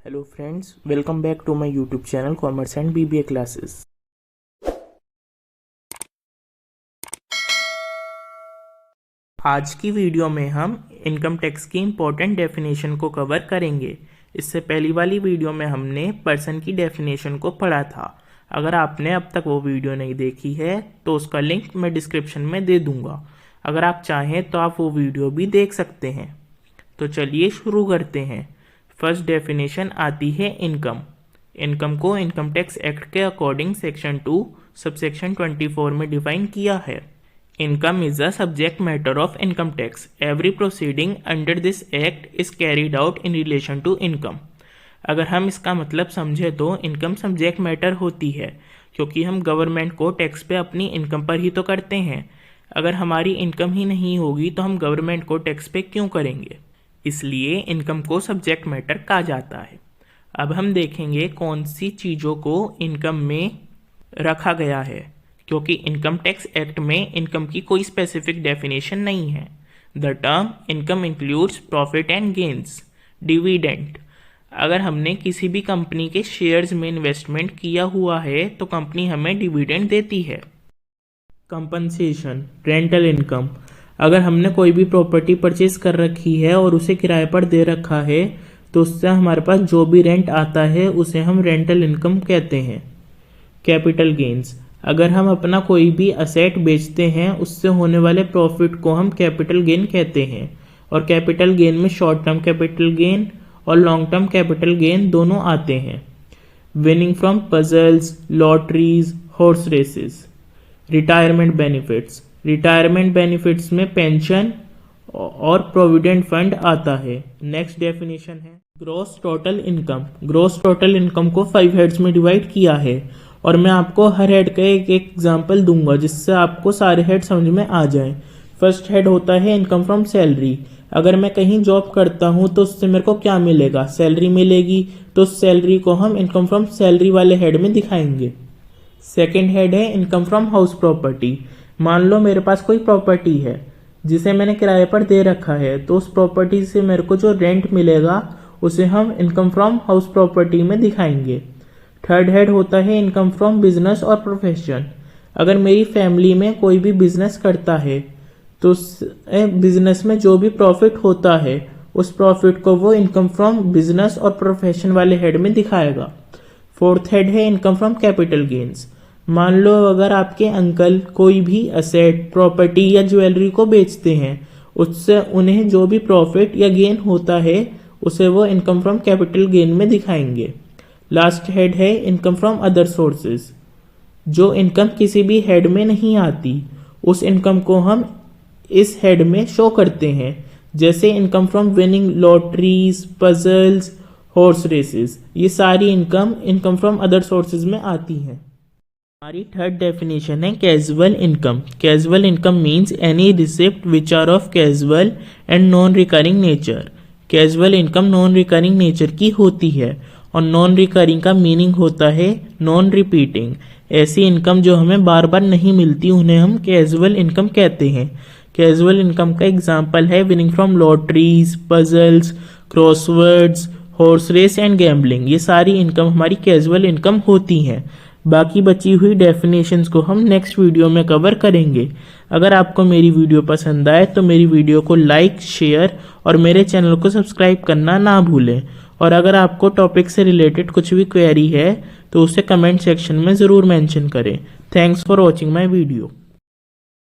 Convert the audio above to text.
Hello friends, welcome back to my YouTube channel commerce and BBA classes. आज की video में हम income tax की इम्पोर्टेंट डेफिनेशन को कवर करेंगे। इससे पहली वाली वीडियो में हमने पर्सन की डेफिनेशन को पढ़ा था। अगर आपने अब तक वो वीडियो नहीं देखी है तो उसका लिंक मैं डिस्क्रिप्शन में दे दूंगा। अगर आप चाहें तो आप वो वीडियो भी देख सकते हैं। तो चलिए शुरू करते हैं। फर्स्ट डेफिनेशन आती है इनकम। इनकम को इनकम टैक्स एक्ट के अकॉर्डिंग सेक्शन 2 सबसेक्शन 24 में डिफाइन किया है। Income is a subject matter of income tax. Every proceeding under this act is carried out in relation to income. अगर हम इसका मतलब समझे तो इनकम सब्जेक्ट मैटर होती है, क्योंकि हम गवर्नमेंट को टैक्स पे अपनी इनकम पर ही तो करते हैं। अगर हमारी इनकम ही नहीं होगी तो हम गवर्नमेंट को टैक्स पे क्यों करेंगे, इसलिए इनकम को सब्जेक्ट मैटर कहा जाता है। अब हम देखेंगे कौन सी चीज़ों को इनकम में रखा गया है, क्योंकि इनकम टैक्स एक्ट में इनकम की कोई स्पेसिफिक डेफिनेशन नहीं है। The term income includes profit and gains, dividend. अगर हमने किसी भी कंपनी के शेयर्स में इन्वेस्टमेंट किया हुआ है तो कंपनी हमें डिविडेंड देती है। Compensation, rental income. अगर हमने कोई भी प्रॉपर्टी परचेज कर रखी है और उसे किराए पर दे रखा है तो उससे हमारे पास जो भी रेंट आता है उसे हम रेंटल इनकम कहते हैं। Capital gains. अगर हम अपना कोई भी असेट बेचते हैं उससे होने वाले प्रॉफिट को हम कैपिटल गेन कहते हैं। और कैपिटल गेन में शॉर्ट टर्म कैपिटल गेन और लॉन्ग टर्म कैपिटल गेन दोनों आते हैं। Winning from puzzles, lotteries, horse races. Retirement benefits. Retirement benefits में पेंशन और प्रोविडेंट फंड आता है। नेक्स्ट डेफिनेशन है gross total income. Gross total income को 5 हेड्स में डिवाइड किया है और मैं आपको हर हेड का एक एग्जांपल दूंगा जिससे आपको सारे हेड समझ में आ जाएं। फर्स्ट हेड होता है इनकम फ्रॉम सैलरी। अगर मैं कहीं जॉब करता हूं तो उससे मेरे को क्या मिलेगा, सैलरी मिलेगी, तो सैलरी को हम इनकम फ्रॉम सैलरी वाले हेड में दिखाएंगे। सेकेंड हेड है इनकम फ्रॉम हाउस प्रॉपर्टी। मान लो मेरे पास कोई प्रॉपर्टी है जिसे मैंने किराए पर दे रखा है, तो उस प्रॉपर्टी से मेरे को जो रेंट मिलेगा उसे हम इनकम फ्रॉम हाउस प्रॉपर्टी में दिखाएंगे। थर्ड हेड होता है इनकम फ्रॉम बिजनेस और प्रोफेशन। अगर मेरी फैमिली में कोई भी बिजनेस करता है तो बिजनेस में जो भी प्रॉफिट होता है उस प्रॉफिट को वो इनकम फ्रॉम बिजनेस और प्रोफेशन वाले हेड में दिखाएगा। फोर्थ हेड है इनकम फ्रॉम कैपिटल गेन्स। मान लो अगर आपके अंकल कोई भी असेट, प्रॉपर्टी या ज्वेलरी को बेचते हैं, उससे उन्हें जो भी प्रॉफिट या गेन होता है उसे वो इनकम फ्रॉम कैपिटल गेन में दिखाएंगे। लास्ट हेड है इनकम फ्रॉम अदर सोर्सेज। जो इनकम किसी भी हेड में नहीं आती उस इनकम को हम इस हेड में शो करते हैं, जैसे income from winning lotteries, puzzles, horse races. ये सारी इनकम फ्रॉम अदर सोर्सेज में आती हैं। हमारी थर्ड डेफिनेशन है casual income. Casual income means any receipt which are of casual and non recurring nature. Casual income non recurring nature की होती है और नॉन रिकरिंग का मीनिंग होता है नॉन रिपीटिंग। ऐसी इनकम जो हमें बार बार नहीं मिलती उन्हें हम कैजुअल इनकम कहते हैं। कैजुअल इनकम का एग्जाम्पल है winning from lotteries, puzzles, crosswords, horse race and gambling. ये सारी इनकम हमारी कैजुअल इनकम होती हैं। बाकी बची हुई डेफिनेशंस को हम नेक्स्ट वीडियो में कवर करेंगे। अगर आपको मेरी वीडियो पसंद आए तो मेरी वीडियो को लाइक, शेयर और मेरे चैनल को सब्सक्राइब करना ना भूलें। और अगर आपको टॉपिक से रिलेटेड कुछ भी क्वेरी है तो उसे कमेंट सेक्शन में ज़रूर मेंशन करें। Thanks for watching my video.